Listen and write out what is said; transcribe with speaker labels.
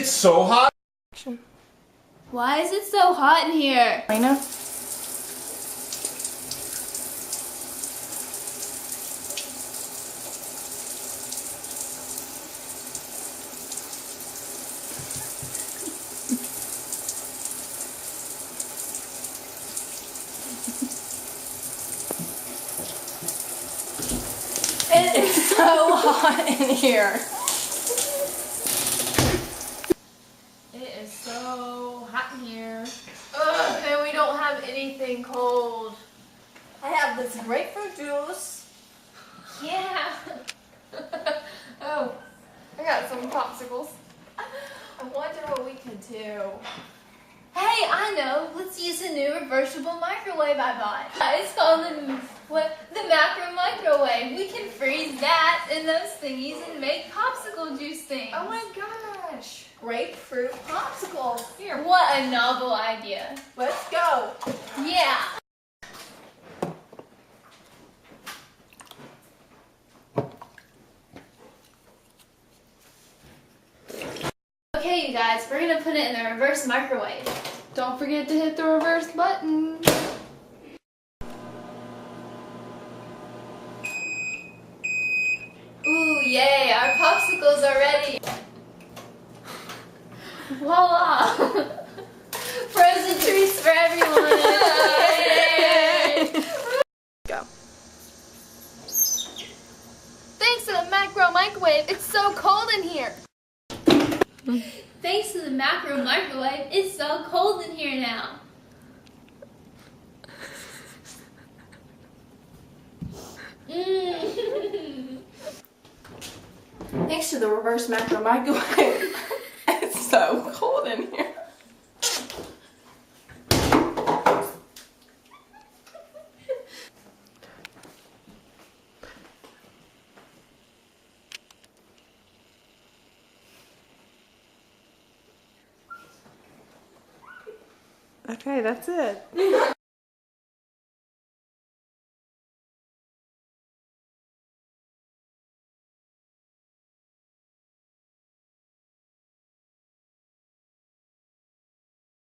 Speaker 1: It's so hot.
Speaker 2: Why is it so hot in here?
Speaker 3: Elena? It is so hot in here.
Speaker 2: It is so hot in here.
Speaker 3: Ugh, and we don't have anything cold. I have this grapefruit juice.
Speaker 2: Yeah. Oh,
Speaker 3: I got some popsicles. I wonder what we could do.
Speaker 2: hey, I know. Let's use a new reversible microwave I bought. It's called the macro microwave. We can freeze that in those thingies and make popsicle juice things.
Speaker 3: Oh my gosh. Grapefruit popsicles. Here.
Speaker 2: What a novel idea.
Speaker 3: Let's go.
Speaker 2: Yeah. Okay, you guys, we're gonna put it in the reverse microwave.
Speaker 3: Don't forget to hit the reverse button.
Speaker 2: Ooh, yay, our popsicles are ready. Voila! Frozen treats for everyone. Yay!
Speaker 3: Go.
Speaker 2: Thanks to the macro microwave, it's so cold in here. Thanks to the macro microwave, it's so cold in here now.
Speaker 3: Thanks to the reverse macro microwave. It's so cold in here. Okay, that's it.